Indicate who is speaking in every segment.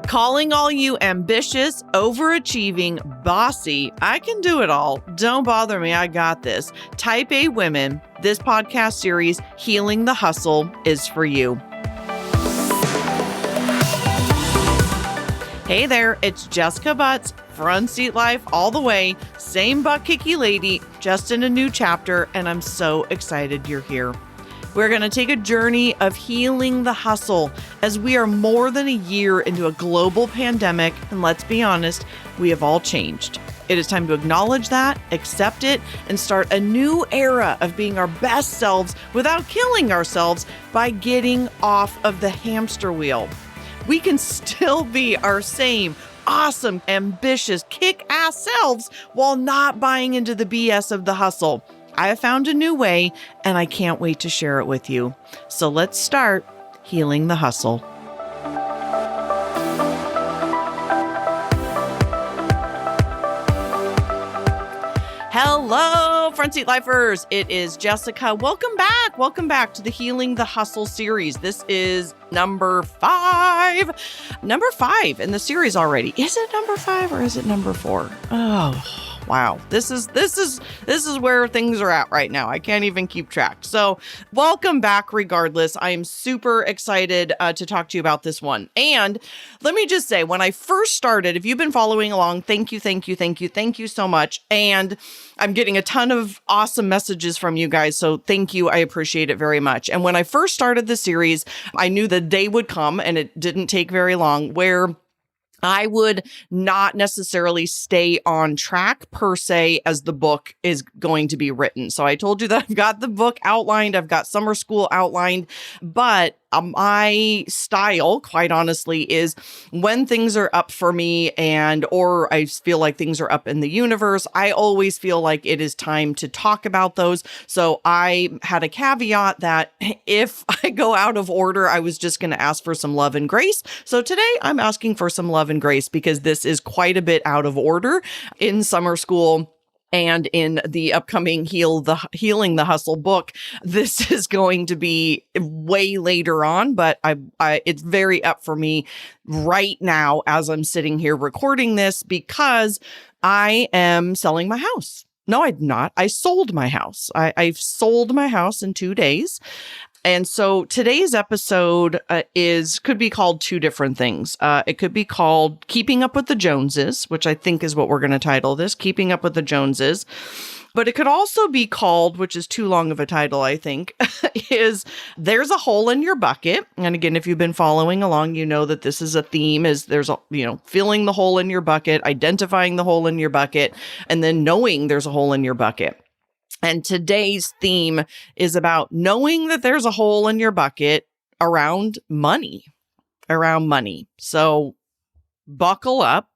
Speaker 1: Calling all you ambitious, overachieving, bossy, I can do it all. Don't bother me, I got this. Type A women, this podcast series, Healing the Hustle, is for you. Hey there, it's Jessica Butts, Front Seat Life all the way, same butt kicky lady, just in a new chapter, and I'm so excited you're here. We're going to take a journey of healing the hustle as we are more than a year into a global pandemic, and let's be honest, we have all changed. It is time to acknowledge that, accept it, and start a new era of being our best selves without killing ourselves by getting off of the hamster wheel. We can still be our same awesome, ambitious, kick-ass selves while not buying into the BS of the hustle. I have found a new way, and I can't wait to share it with you. So let's start healing the hustle. Hello, Front Seat Lifers. It is Jessica. Welcome back. Welcome back to the Healing the Hustle series. This is number 5. Number 5 in the series already. Is it number 5 or is it number 4? Oh, wow. This is where things are at right now. I can't even keep track. So welcome back regardless. I am super excited to talk to you about this one. And let me just say, when I first started, if you've been following along, thank you so much. And I'm getting a ton of awesome messages from you guys. So thank you. I appreciate it very much. And when I first started the series, I knew the day would come, and it didn't take very long, where I would not necessarily stay on track per se as the book is going to be written. So I told you that I've got the book outlined, I've got summer school outlined, but my style, quite honestly, is when things are up for me or I feel like things are up in the universe, I always feel like it is time to talk about those. So I had a caveat that if I go out of order, I was just going to ask for some love and grace. So today I'm asking for some love and grace because this is quite a bit out of order in summer school. And in the upcoming Healing the Hustle book, this is going to be way later on, but it's very up for me right now as I'm sitting here recording this because I am selling my house. No, I'm not. I sold my house. I've sold my house in 2 days. And so today's episode could be called two different things. It could be called Keeping Up with the Joneses, which I think is what we're going to title this, Keeping Up with the Joneses. But it could also be called, which is too long of a title, I think, is There's a Hole in Your Bucket. And again, if you've been following along, you know that this is a theme, is there's a, filling the hole in your bucket, identifying the hole in your bucket, and then knowing there's a hole in your bucket. And today's theme is about knowing that there's a hole in your bucket around money. So buckle up.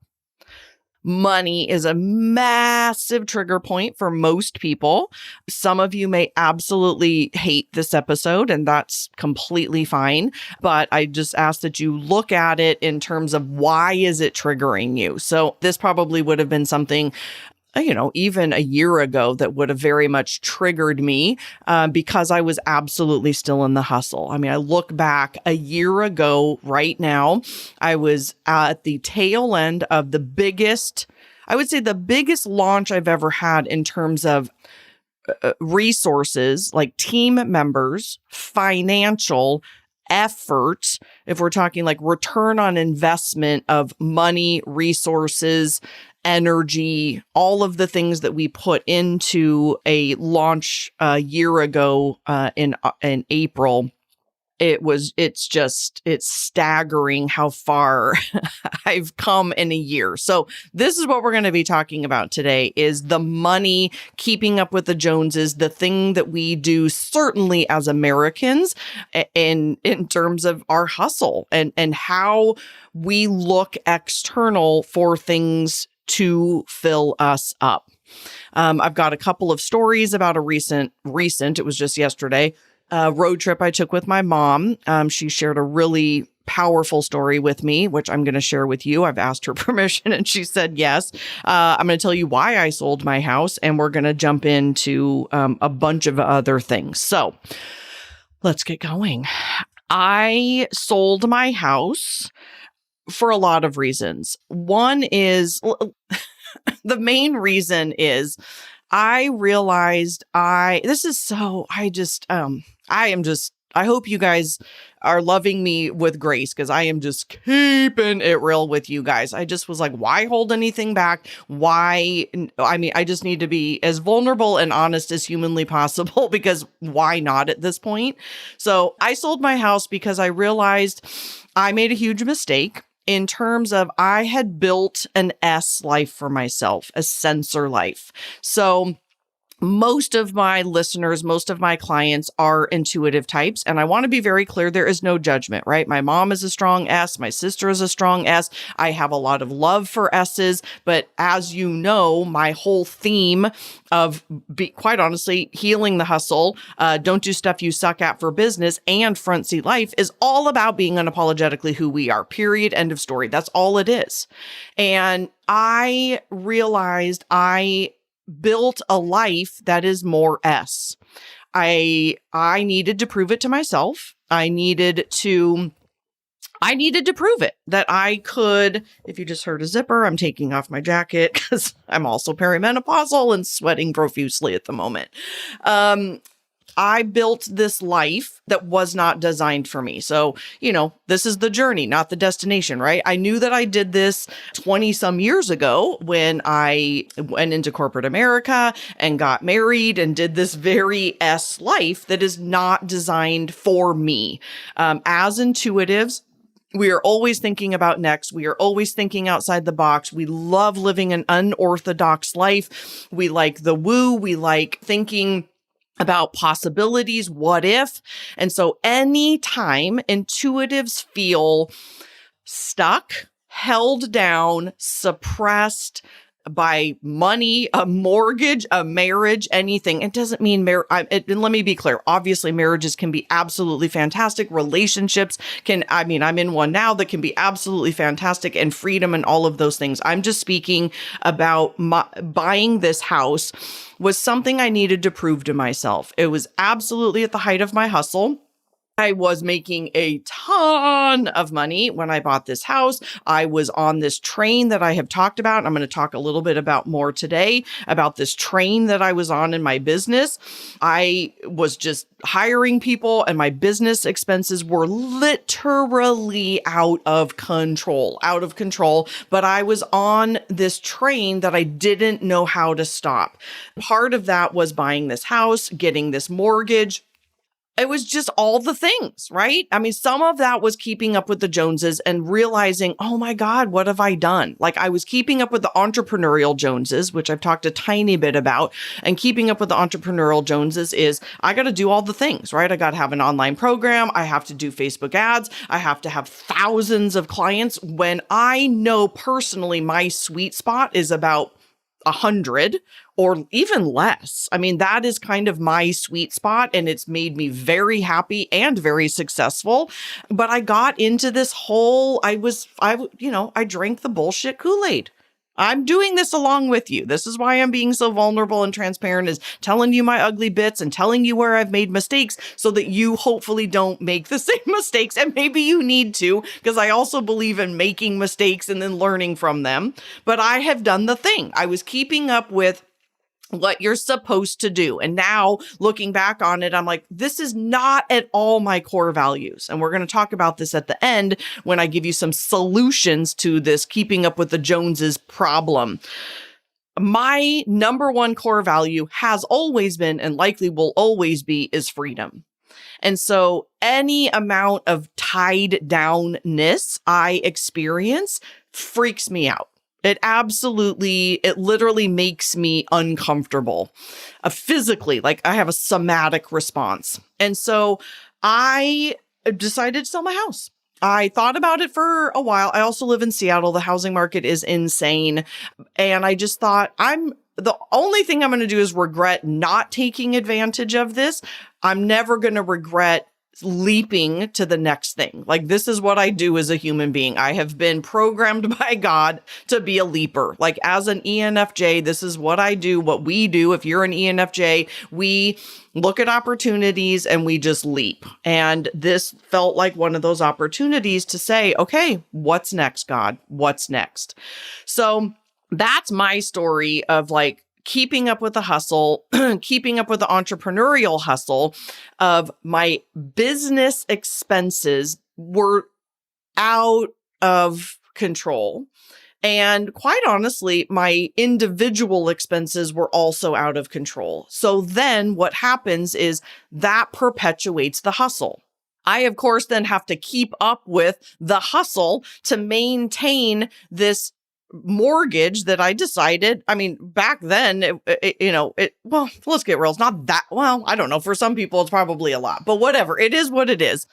Speaker 1: Money is a massive trigger point for most people. Some of you may absolutely hate this episode, and that's completely fine. But I just ask that you look at it in terms of why is it triggering you? So this probably would have been something even a year ago that would have very much triggered me because I was absolutely still in the hustle. I mean, I look back a year ago right now, I was at the tail end of the biggest launch I've ever had in terms of resources, like team members, financial effort, if we're talking like return on investment of money, resources, energy, all of the things that we put into a launch a year ago in April. It's staggering how far I've come in a year. So this is what we're going to be talking about today is the money, keeping up with the Joneses, the thing that we do certainly as Americans in terms of our hustle and how we look external for things to fill us up. I've got a couple of stories about a recent, it was just yesterday, road trip I took with my mom. She shared a really powerful story with me, which I'm going to share with you. I've asked her permission and she said yes. I'm going to tell you why I sold my house, and we're going to jump into a bunch of other things. So let's get going. I sold my house for a lot of reasons. One is the main reason is I realized I hope you guys are loving me with grace, because I am just keeping it real with you guys. I just was like, why hold anything back? I just need to be as vulnerable and honest as humanly possible, because why not at this point? So I sold my house because I realized I made a huge mistake in terms of I had built an S life for myself, a sensor life. So most of my listeners, most of my clients are intuitive types. And I want to be very clear, there is no judgment, right? My mom is a strong S. My sister is a strong S. I have a lot of love for S's. But as you know, my whole theme of, quite honestly, healing the hustle, don't do stuff you suck at for business, and front seat life is all about being unapologetically who we are. Period. End of story. That's all it is. And I realized I built a life that is more S. I needed to prove it to myself. I needed to prove it that I could. If you just heard a zipper, I'm taking off my jacket because I'm also perimenopausal and sweating profusely at the moment. I built this life that was not designed for me. So, this is the journey, not the destination, right? I knew that I did this 20 some years ago when I went into corporate America and got married and did this very S life that is not designed for me. As intuitives, we are always thinking about next. We are always thinking outside the box. We love living an unorthodox life. We like the woo. We like thinking about possibilities, what if? And so anytime intuitives feel stuck, held down, suppressed by money, a mortgage, a marriage, anything. It doesn't mean and let me be clear. Obviously, marriages can be absolutely fantastic. Relationships I'm in one now that can be absolutely fantastic, and freedom and all of those things. I'm just speaking about buying this house was something I needed to prove to myself. It was absolutely at the height of my hustle. I was making a ton of money when I bought this house. I was on this train that I have talked about. I'm going to talk a little bit about more today about this train that I was on in my business. I was just hiring people, and my business expenses were literally out of control. But I was on this train that I didn't know how to stop. Part of that was buying this house, getting this mortgage. It was just all the things, right? Some of that was keeping up with the Joneses and realizing, oh my God, what have I done? Like, I was keeping up with the entrepreneurial Joneses, which I've talked a tiny bit about. And keeping up with the entrepreneurial Joneses is I got to do all the things, right? I got to have an online program. I have to do Facebook ads. I have to have thousands of clients, when I know personally my sweet spot is about 100 or even less. That is kind of my sweet spot, and it's made me very happy and very successful. But I got into this whole, I drank the bullshit Kool-Aid. I'm doing this along with you. This is why I'm being so vulnerable and transparent, is telling you my ugly bits and telling you where I've made mistakes so that you hopefully don't make the same mistakes. And maybe you need to, because I also believe in making mistakes and then learning from them. But I have done the thing. I was keeping up with what you're supposed to do. And now looking back on it, I'm like, this is not at all my core values. And we're going to talk about this at the end when I give you some solutions to this keeping up with the Joneses problem. My number one core value has always been, and likely will always be, is freedom. And so any amount of tied downness I experience freaks me out. It literally makes me uncomfortable, physically, like I have a somatic response. And so I decided to sell my house. I thought about it for a while. I also live in Seattle. The housing market is insane. And I just thought, the only thing I'm going to do is regret not taking advantage of this. I'm never going to regret leaping to the next thing. Like, this is what I do as a human being. I have been programmed by God to be a leaper. Like, as an ENFJ, this is what I do, what we do. If you're an ENFJ, we look at opportunities and we just leap. And this felt like one of those opportunities to say, okay, what's next, God? What's next? So that's my story of like keeping up with the hustle, keeping up with the entrepreneurial hustle of my business expenses were out of control. And quite honestly, my individual expenses were also out of control. So then what happens is that perpetuates the hustle. I, of course, then have to keep up with the hustle to maintain this mortgage that I decided, I mean, back then, well, let's get real. It's not that, well, I don't know. For some people, it's probably a lot, but whatever. It is what it is.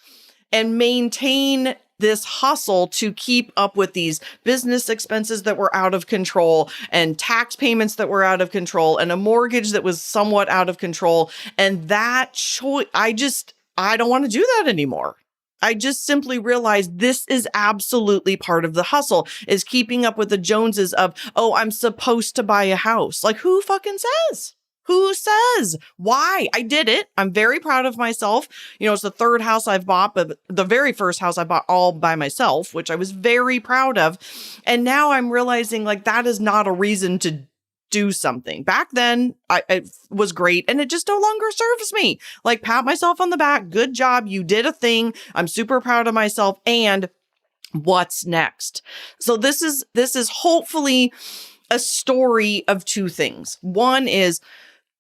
Speaker 1: And maintain this hustle to keep up with these business expenses that were out of control and tax payments that were out of control and a mortgage that was somewhat out of control. And that choice, I don't want to do that anymore. I just simply realized this is absolutely part of the hustle, is keeping up with the Joneses of, oh, I'm supposed to buy a house. Like, who fucking says? Who says? Why? I did it. I'm very proud of myself. It's the third house I've bought, but the very first house I bought all by myself, which I was very proud of. And now I'm realizing like that is not a reason to do something. Back then, it was great, and it just no longer serves me. Like, pat myself on the back. Good job. You did a thing. I'm super proud of myself. And what's next? So this is hopefully a story of two things. One is,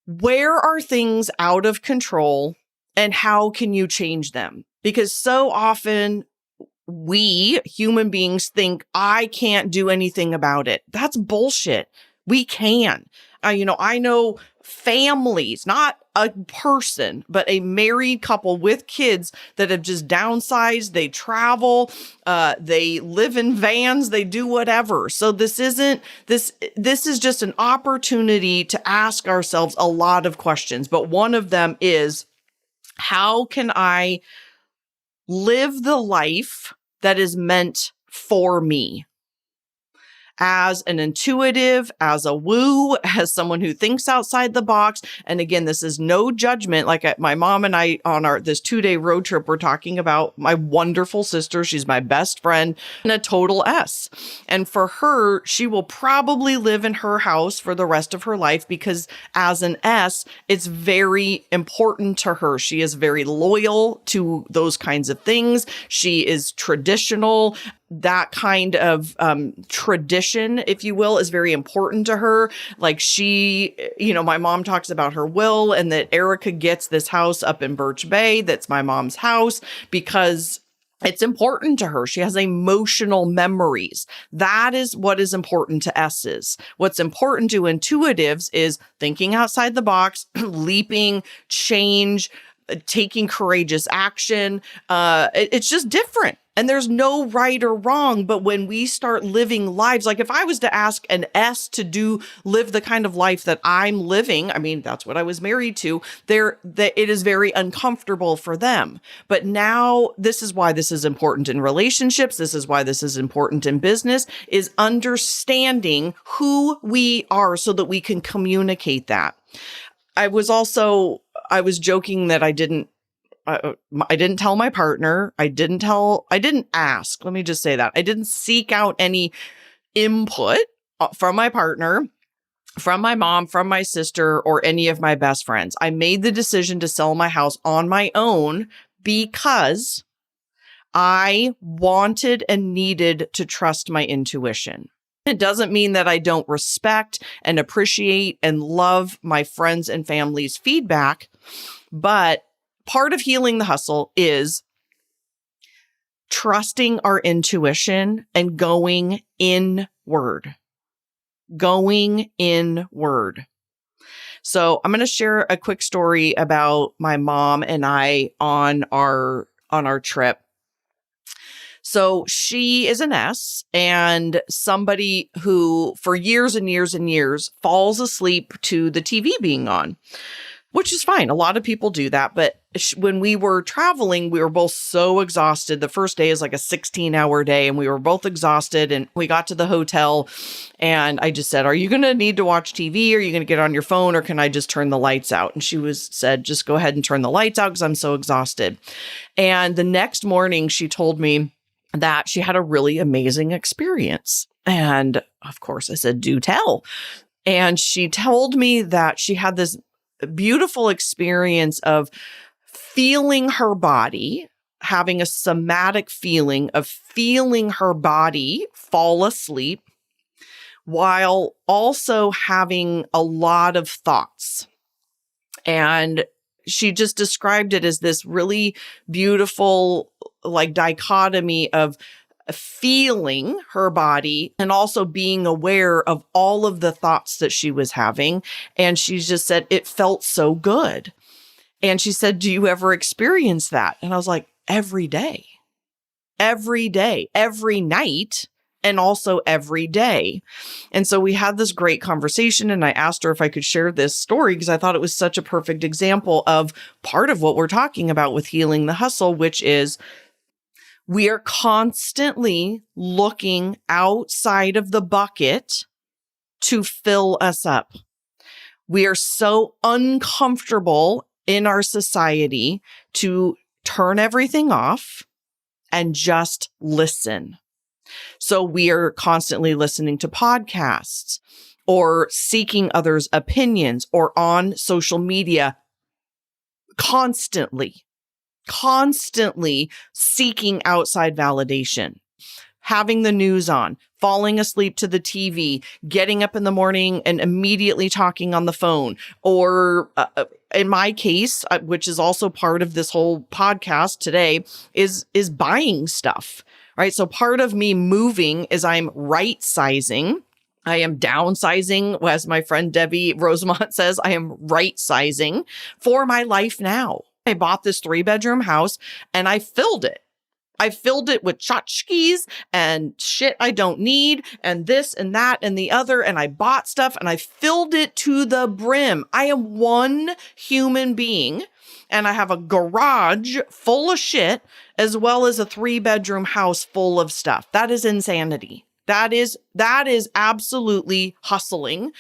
Speaker 1: where are things out of control and how can you change them? Because so often we human beings think, I can't do anything about it. That's bullshit. We can. I know families, not a person, but a married couple with kids that have just downsized. They travel, they live in vans, they do whatever. So this is just an opportunity to ask ourselves a lot of questions. But one of them is, how can I live the life that is meant for me? As an intuitive, as a woo, as someone who thinks outside the box. And again, this is no judgment. Like my mom and I on this 2-day road trip, we're talking about my wonderful sister. She's my best friend and a total S. And for her, she will probably live in her house for the rest of her life because as an S, it's very important to her. She is very loyal to those kinds of things. She is traditional. That kind of tradition, if you will, is very important to her. Like my mom talks about her will and that Erica gets this house up in Birch Bay. That's my mom's house because it's important to her. She has emotional memories. That is what is important to S's. What's important to intuitives is thinking outside the box, leaping, change, taking courageous action. It's just different. And there's no right or wrong. But when we start living lives, like if I was to ask an S to live the kind of life that I'm living, I mean, that's what I was married to, it is very uncomfortable for them. But now this is why this is important in relationships. This is why this is important in business, is understanding who we are so that we can communicate that. I was joking that I didn't tell my partner. I didn't ask. Let me just say that. I didn't seek out any input from my partner, from my mom, from my sister, or any of my best friends. I made the decision to sell my house on my own because I wanted and needed to trust my intuition. It doesn't mean that I don't respect and appreciate and love my friends and family's feedback, but part of healing the hustle is trusting our intuition and going inward. So I'm going to share a quick story about my mom and I on our trip. So she is an S and somebody who for years and years and years falls asleep to the TV being on. which is fine. A lot of people do that. But when we were traveling, we were both so exhausted. The first day is like a 16-hour day, and we were both exhausted. And we got to the hotel, and I just said, are you going to need to watch TV? Are you going to get on your phone, or can I just turn the lights out? And she said, just go ahead and turn the lights out because I'm so exhausted. And the next morning, she told me that she had a really amazing experience. And of course, I said, do tell. And she told me that she had this beautiful experience of feeling her body, having a somatic feeling of feeling her body fall asleep while also having a lot of thoughts. And she just described it as this really beautiful, like, dichotomy of feeling her body and also being aware of all of the thoughts that she was having. And she just said, it felt so good. And she said, do you ever experience that? And I was like, every day, every night, and also every day. And so we had this great conversation, and I asked her if I could share this story because I thought it was such a perfect example of part of what we're talking about with Healing the Hustle, which is we are constantly looking outside of the bucket to fill us up. We are so uncomfortable in our society to turn everything off and just listen. So we are constantly listening to podcasts or seeking others' opinions or on social media constantly seeking outside validation, having the news on, falling asleep to the TV, getting up in the morning and immediately talking on the phone, or in my case, which is also part of this whole podcast today, is buying stuff, right? So part of me moving is I'm right sizing. I am downsizing, as my friend Debbie Rosemont says, I am right sizing for my life now. I bought this 3-bedroom house and I filled it. I filled it with tchotchkes and shit I don't need and this and that and the other. And I bought stuff and I filled it to the brim. I am one human being and I have a garage full of shit as well as a 3-bedroom house full of stuff. That is insanity. That is absolutely hustling,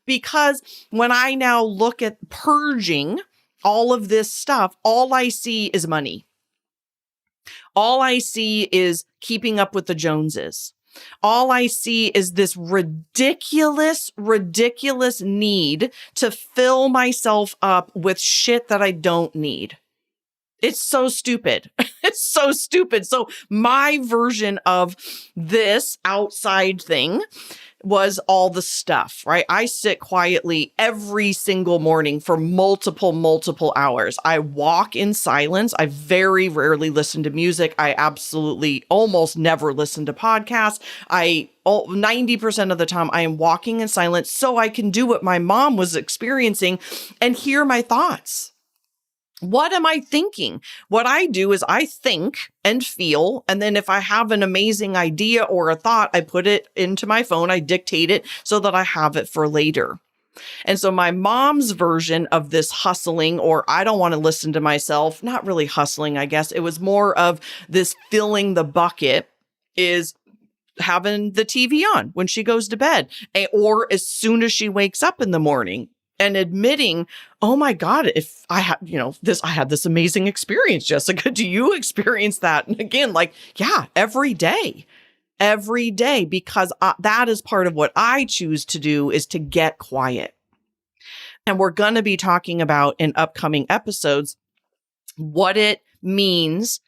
Speaker 1: because when I now look at purging all of this stuff, all I see is money. All I see is keeping up with the Joneses. All I see is this ridiculous need to fill myself up with shit that I don't need. It's so stupid. It's so stupid. So my version of this outside thing was all the stuff, right? I sit quietly every single morning for multiple hours. I walk in silence. I very rarely listen to music. I absolutely almost never listen to podcasts. 90% of the time I am walking in silence so I can do what my mom was experiencing and hear my thoughts. What am I thinking? What I do is I think and feel, and then if I have an amazing idea or a thought, I put it into my phone, I dictate it so that I have it for later. And so my mom's version of this hustling, or I don't want to listen to myself, not really hustling, I guess. It was more of this filling the bucket, is having the TV on when she goes to bed, or as soon as she wakes up in the morning. And admitting, oh my God, if I had, I had this amazing experience, Jessica, do you experience that? And again, yeah, every day, because that is part of what I choose to do, is to get quiet. And we're going to be talking about in upcoming episodes what it means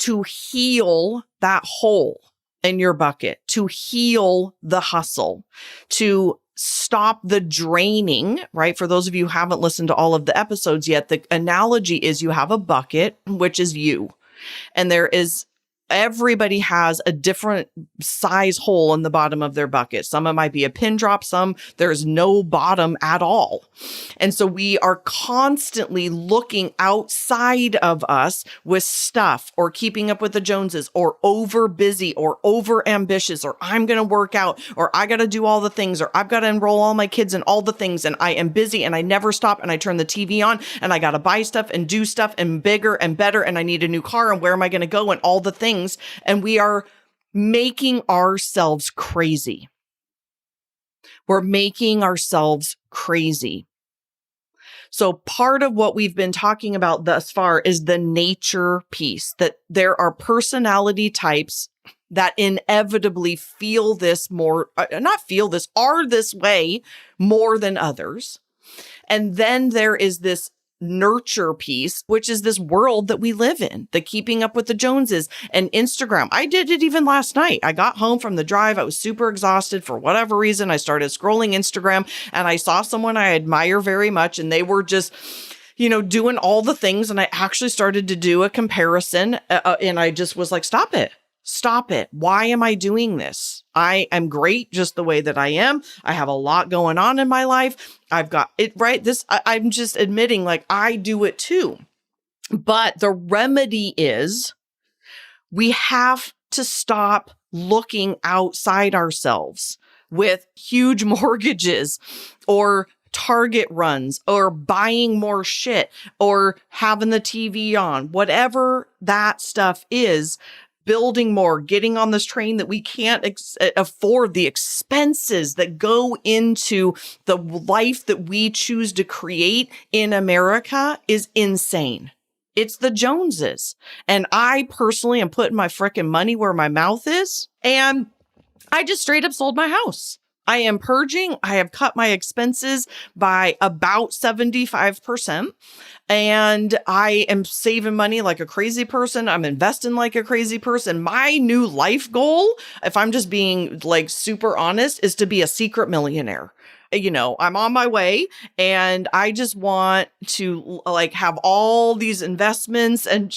Speaker 1: to heal that hole in your bucket, to heal the hustle, to stop the draining, right? For those of you who haven't listened to all of the episodes yet, the analogy is you have a bucket, which is you. And there is Everybody has a different size hole in the bottom of their bucket. Some it might be a pin drop, some there's no bottom at all. And so we are constantly looking outside of us with stuff or keeping up with the Joneses or over busy or over ambitious or I'm going to work out or I got to do all the things or I've got to enroll all my kids in all the things and I am busy and I never stop and I turn the TV on and I got to buy stuff and do stuff and bigger and better and I need a new car and where am I going to go and all the things. And we are making ourselves crazy. We're making ourselves crazy. So part of what we've been talking about thus far is the nature piece, that there are personality types that inevitably feel this more, are this way more than others. And then there is this nurture piece, which is this world that we live in, the keeping up with the Joneses and Instagram. I did it even last night. I got home from the drive. I was super exhausted for whatever reason. I started scrolling Instagram and I saw someone I admire very much and they were just, doing all the things. And I actually started to do a comparison and I just was like, stop it. Stop it. Why am I doing this? I am great just the way that I am. I have a lot going on in my life. I've got it right. I'm just admitting like I do it too. But the remedy is we have to stop looking outside ourselves with huge mortgages or Target runs or buying more shit or having the TV on, whatever that stuff is. Building more, getting on this train that we can't afford, the expenses that go into the life that we choose to create in America is insane. It's the Joneses. And I personally am putting my frickin' money where my mouth is. And I just straight up sold my house. I am purging. I have cut my expenses by about 75%. And I am saving money like a crazy person. I'm investing like a crazy person. My new life goal, if I'm just being like super honest, is to be a secret millionaire. I'm on my way and I just want to like have all these investments and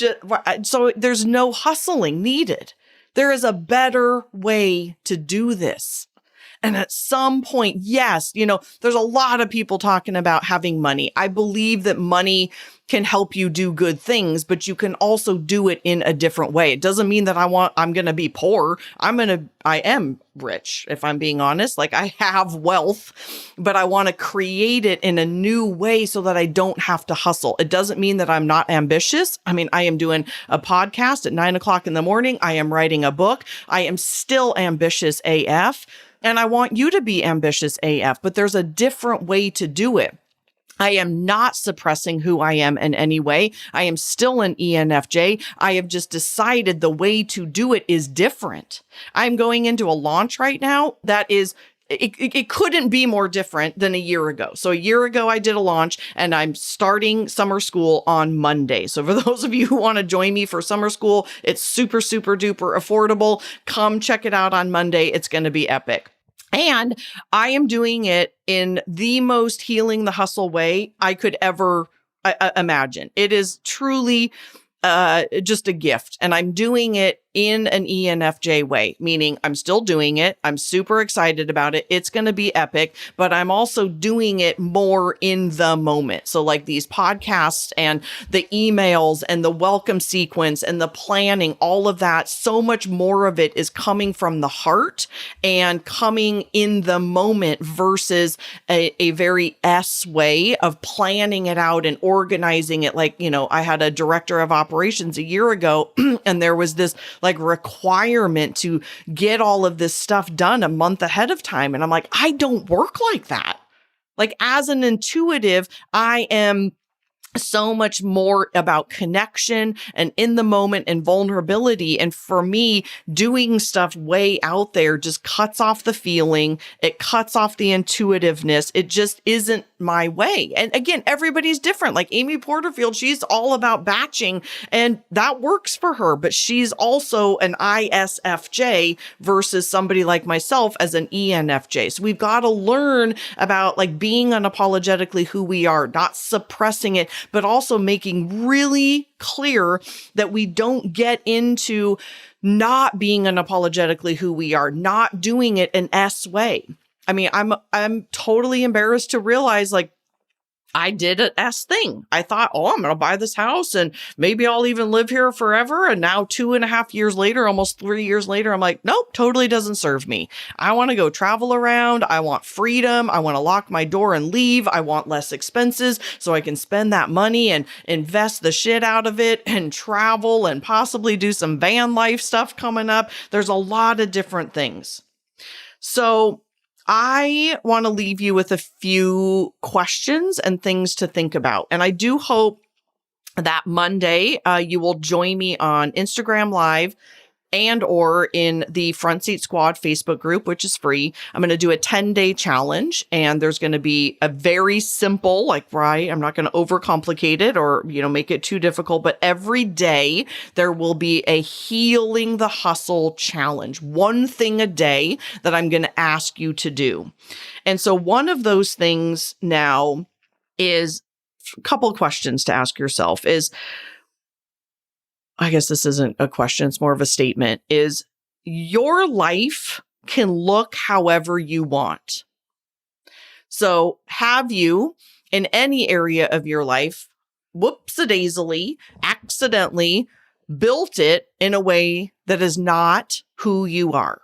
Speaker 1: so there's no hustling needed. There is a better way to do this. And at some point, yes, there's a lot of people talking about having money. I believe that money can help you do good things, but you can also do it in a different way. It doesn't mean that I'm going to be poor. I am rich, if I'm being honest. Like I have wealth, but I want to create it in a new way so that I don't have to hustle. It doesn't mean that I'm not ambitious. I mean, I am doing a podcast at 9:00 in the morning. I am writing a book. I am still ambitious AF. And I want you to be ambitious AF, but there's a different way to do it. I am not suppressing who I am in any way. I am still an ENFJ. I have just decided the way to do it is different. I'm going into a launch right now that is it couldn't be more different than a year ago. So a year ago, I did a launch and I'm starting summer school on Monday. So for those of you who want to join me for summer school, it's super, super duper affordable. Come check it out on Monday. It's going to be epic. And I am doing it in the most healing the hustle way I could ever imagine. It is truly just a gift. And I'm doing it in an ENFJ way, meaning I'm still doing it. I'm super excited about it. It's going to be epic, but I'm also doing it more in the moment. So like these podcasts and the emails and the welcome sequence and the planning, all of that, so much more of it is coming from the heart and coming in the moment versus a very S way of planning it out and organizing it. Like, I had a director of operations a year ago and there was this like requirement to get all of this stuff done a month ahead of time. And I'm like, I don't work like that. Like as an intuitive, I am so much more about connection and in the moment and vulnerability. And for me, doing stuff way out there just cuts off the feeling. It cuts off the intuitiveness. It just isn't my way. And again, everybody's different. Like Amy Porterfield, she's all about batching and that works for her, but she's also an ISFJ versus somebody like myself as an ENFJ. So we've got to learn about like being unapologetically who we are, not suppressing it, but also making really clear that we don't get into not being unapologetically who we are, not doing it an S way. I mean, I'm totally embarrassed to realize like I did an S thing. I thought, oh, I'm going to buy this house and maybe I'll even live here forever. And now 2.5 years later, almost 3 years later, I'm like, nope, totally doesn't serve me. I want to go travel around. I want freedom. I want to lock my door and leave. I want less expenses so I can spend that money and invest the shit out of it and travel and possibly do some van life stuff coming up. There's a lot of different things. So I want to leave you with a few questions and things to think about. And I do hope that Monday you will join me on Instagram Live and or in the Front Seat Squad Facebook group, which is free. I'm going to do a 10-day challenge, and there's going to be a very simple, like, right, I'm not going to overcomplicate it or, make it too difficult, but every day there will be a Healing the Hustle challenge, one thing a day that I'm going to ask you to do. And so one of those things now is a couple of questions to ask yourself is, I guess this isn't a question, it's more of a statement, is your life can look however you want. So have you, in any area of your life, whoopsie-daisily, accidentally built it in a way that is not who you are?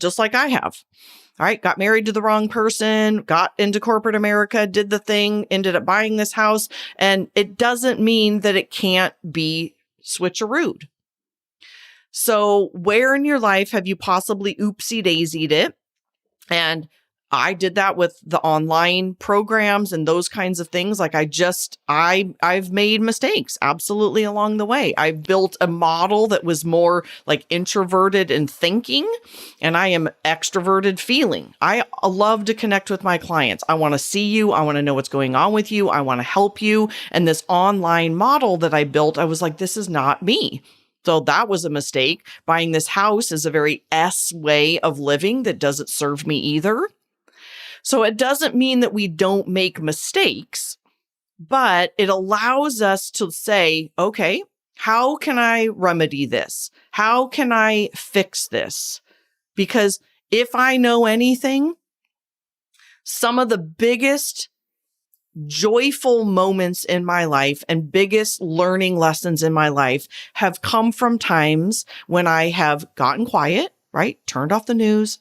Speaker 1: Just like I have. All right, got married to the wrong person, got into corporate America, did the thing, ended up buying this house, and it doesn't mean that it can't be switcherooed. So where in your life have you possibly oopsie-daisied it? And I did that with the online programs and those kinds of things. Like I've made mistakes absolutely along the way. I've built a model that was more like introverted in thinking, and I am extroverted feeling. I love to connect with my clients. I want to see you. I want to know what's going on with you. I want to help you. And this online model that I built, I was like, this is not me. So that was a mistake. Buying this house is a very S way of living that doesn't serve me either. So it doesn't mean that we don't make mistakes, but it allows us to say, okay, how can I remedy this? How can I fix this? Because if I know anything, some of the biggest joyful moments in my life and biggest learning lessons in my life have come from times when I have gotten quiet, right? Turned off the news,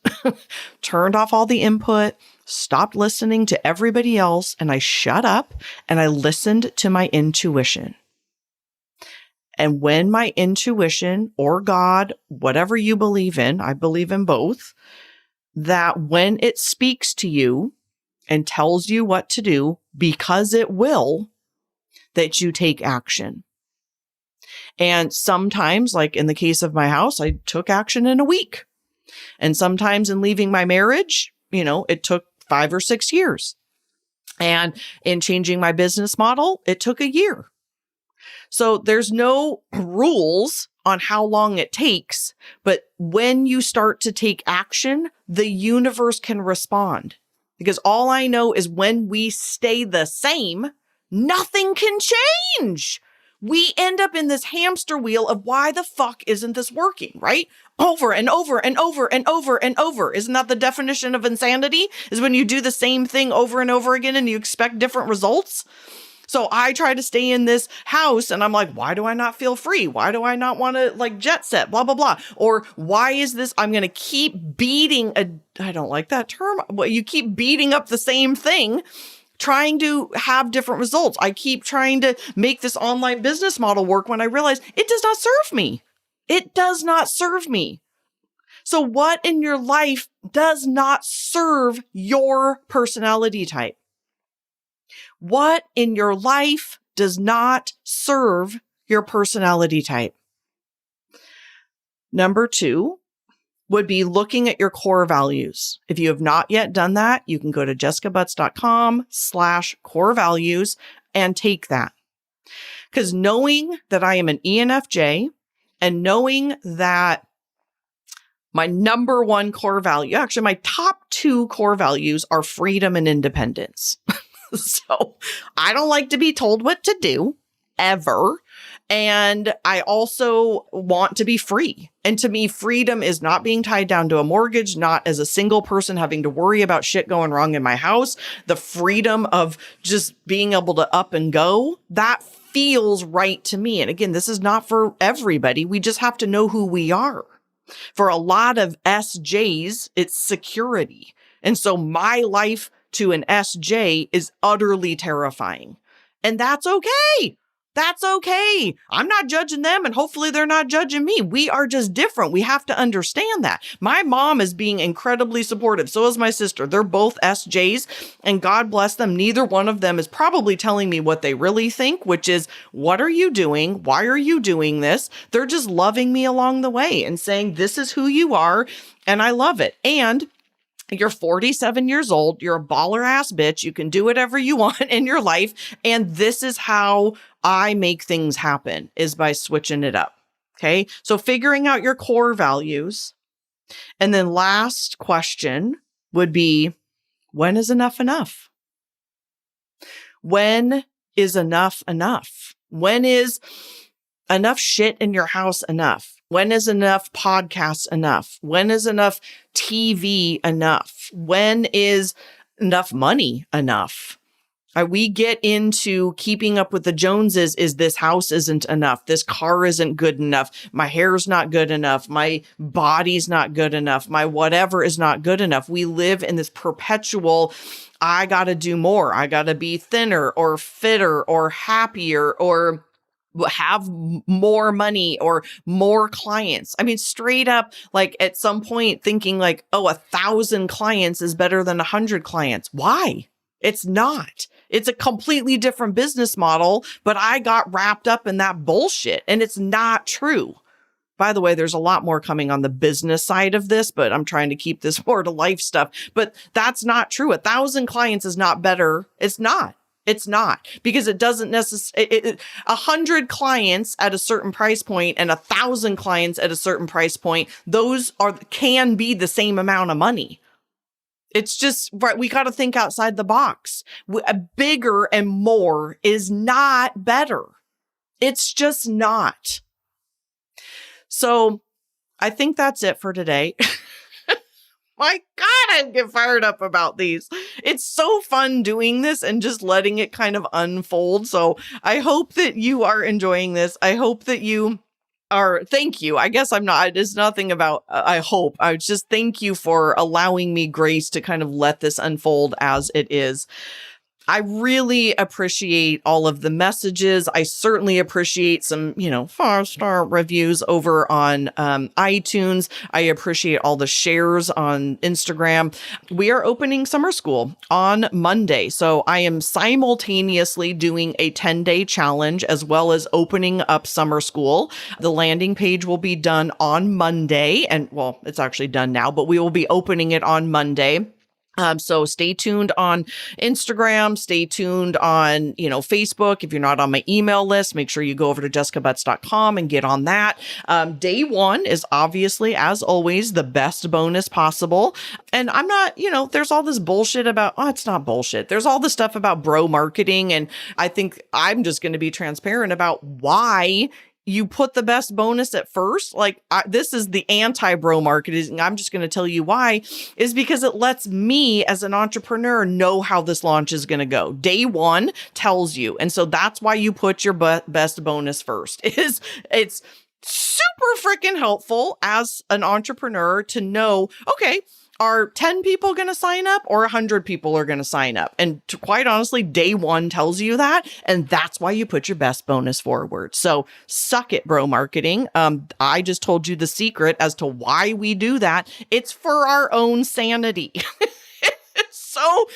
Speaker 1: turned off all the input, stopped listening to everybody else, and I shut up and I listened to my intuition. And when my intuition or God, whatever you believe in, I believe in both, that when it speaks to you and tells you what to do, because it will, that you take action. And sometimes, like in the case of my house, I took action in a week. And sometimes in leaving my marriage, it took 5 or 6 years. And in changing my business model, it took a year. So there's no rules on how long it takes, but when you start to take action, the universe can respond. Because all I know is when we stay the same, nothing can change. We end up in this hamster wheel of why the fuck isn't this working, right? Over and over and over and over and over. Isn't that the definition of insanity? Is when you do the same thing over and over again and you expect different results? So I try to stay in this house and I'm like, why do I not feel free? Why do I not want to jet set? Blah, blah, blah. Or why is this? I'm going to keep beating I don't like that term. Well, you keep beating up the same thing, trying to have different results. I keep trying to make this online business model work when I realize it does not serve me. It does not serve me. So what in your life does not serve your personality type? What in your life does not serve your personality type? Number 2, would be looking at your core values. If you have not yet done that, you can go to jessicabutts.com/core values and take that. Because knowing that I am an ENFJ and knowing that my number one core value, actually my top 2 core values are freedom and independence. So I don't like to be told what to do ever. And I also want to be free. And to me, freedom is not being tied down to a mortgage, not as a single person having to worry about shit going wrong in my house. The freedom of just being able to up and go, that feels right to me. And again, this is not for everybody. We just have to know who we are. For a lot of SJs, it's security. And so my life to an SJ is utterly terrifying. And that's okay. That's okay. I'm not judging them, and hopefully they're not judging me. We are just different. We have to understand that. My mom is being incredibly supportive. So is my sister. They're both SJs, and God bless them. Neither one of them is probably telling me what they really think, which is, what are you doing? Why are you doing this? They're just loving me along the way and saying, this is who you are, and I love it. And you're 47 years old. You're a baller ass bitch. You can do whatever you want in your life. And this is how I make things happen, is by switching it up. Okay. So figuring out your core values. And then last question would be, when is enough enough? When is enough enough? When is enough shit in your house enough? When is enough podcasts enough? When is enough TV enough? When is enough money enough? We get into keeping up with the Joneses. Is this house isn't enough? This car isn't good enough. My hair's not good enough. My body's not good enough. My whatever is not good enough. We live in this perpetual, I got to do more. I got to be thinner or fitter or happier or have more money or more clients. I mean, straight up, like at some point thinking like, oh, 1,000 clients is better than 100 clients. Why? It's not. It's a completely different business model, but I got wrapped up in that bullshit and it's not true. By the way, there's a lot more coming on the business side of this, but I'm trying to keep this more to life stuff. But that's not true. 1,000 clients is not better. It's not. It's not, because it doesn't necessarily, 100 clients at a certain price point and 1,000 clients at a certain price point, those can be the same amount of money. It's just, right, we got to think outside the box. A bigger and more is not better. It's just not. So I think that's it for today. My God, I get fired up about these. It's so fun doing this and just letting it kind of unfold. So I hope that you are enjoying this. I hope that you are. Thank you. I guess I'm not. It's nothing about, I hope. I just thank you for allowing me grace to kind of let this unfold as it is. I really appreciate all of the messages. I certainly appreciate some, 5-star reviews over on iTunes. I appreciate all the shares on Instagram. We are opening summer school on Monday. So I am simultaneously doing a 10-day challenge as well as opening up summer school. The landing page will be done on Monday. And well, it's actually done now, but we will be opening it on Monday. So stay tuned on Instagram, stay tuned on, Facebook. If you're not on my email list, make sure you go over to jessicabutts.com and get on that. Day one is obviously, as always, the best bonus possible. And I'm not, there's all this bullshit about, it's not bullshit. There's all this stuff about bro marketing. And I think I'm just going to be transparent about why you put the best bonus at first. Like, this is the anti-bro marketing. I'm just going to tell you why, is because it lets me as an entrepreneur know how this launch is going to go. Day one tells you. And so that's why you put your best bonus first. It's super freaking helpful as an entrepreneur to know, okay, are 10 people going to sign up or 100 people are going to sign up? And quite honestly, day one tells you that. And that's why you put your best bonus forward. So suck it, bro marketing. I just told you the secret as to why we do that. It's for our own sanity. So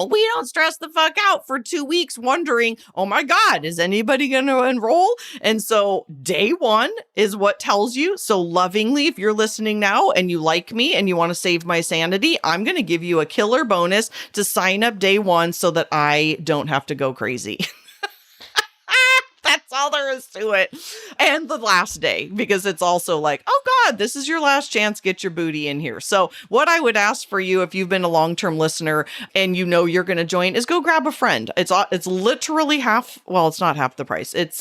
Speaker 1: we don't stress the fuck out for 2 weeks wondering, oh my God, is anybody going to enroll? And so day one is what tells you. So lovingly, if you're listening now and you like me and you want to save my sanity, I'm going to give you a killer bonus to sign up day one so that I don't have to go crazy. That's all there is to it. And the last day, because it's also like, oh God, this is your last chance. Get your booty in here. So what I would ask for you, if you've been a long-term listener and you know you're going to join, is go grab a friend. It's literally half. Well, it's not half the price. It's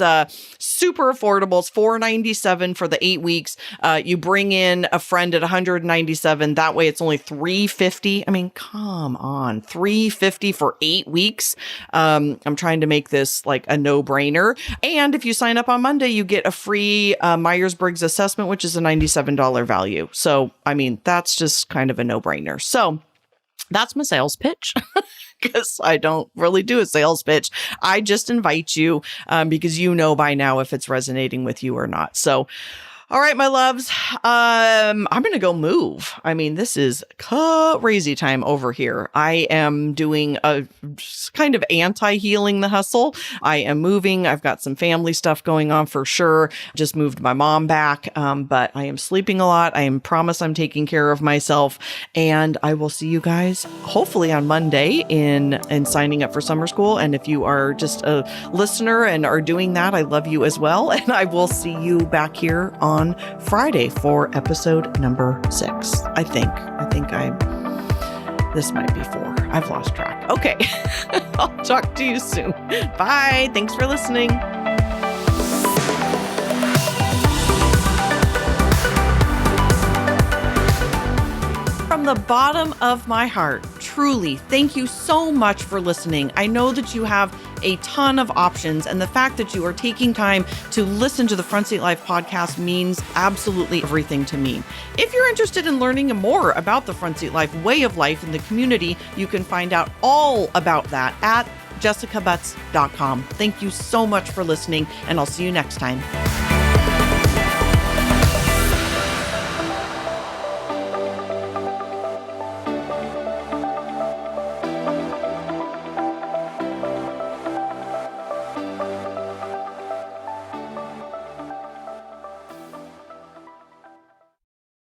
Speaker 1: super affordable. It's $497 for the 8 weeks. You bring in a friend at $197. That way it's only $350. I mean, come on, $350 for 8 weeks. I'm trying to make this like a no-brainer. And if you sign up on Monday, you get a free Myers-Briggs assessment, which is a $97 value. So, I mean, that's just kind of a no-brainer. So that's my sales pitch. Because I don't really do a sales pitch. I just invite you because you know by now if it's resonating with you or not. So, all right, my loves, I'm going to go move. I mean, this is crazy time over here. I am doing a kind of anti-healing the hustle. I am moving. I've got some family stuff going on for sure. Just moved my mom back, but I am sleeping a lot. I promise I'm taking care of myself. And I will see you guys hopefully on Monday in signing up for summer school. And if you are just a listener and are doing that, I love you as well. And I will see you back here on Friday for episode number 6. I think this might be 4. I've lost track. Okay. I'll talk to you soon. Bye. Thanks for listening. From the bottom of my heart, truly, thank you so much for listening. I know that you have a ton of options, and the fact that you are taking time to listen to the Front Seat Life podcast means absolutely everything to me. If you're interested in learning more about the Front Seat Life way of life in the community, you can find out all about that at jessicabutts.com. Thank you so much for listening, and I'll see you next time.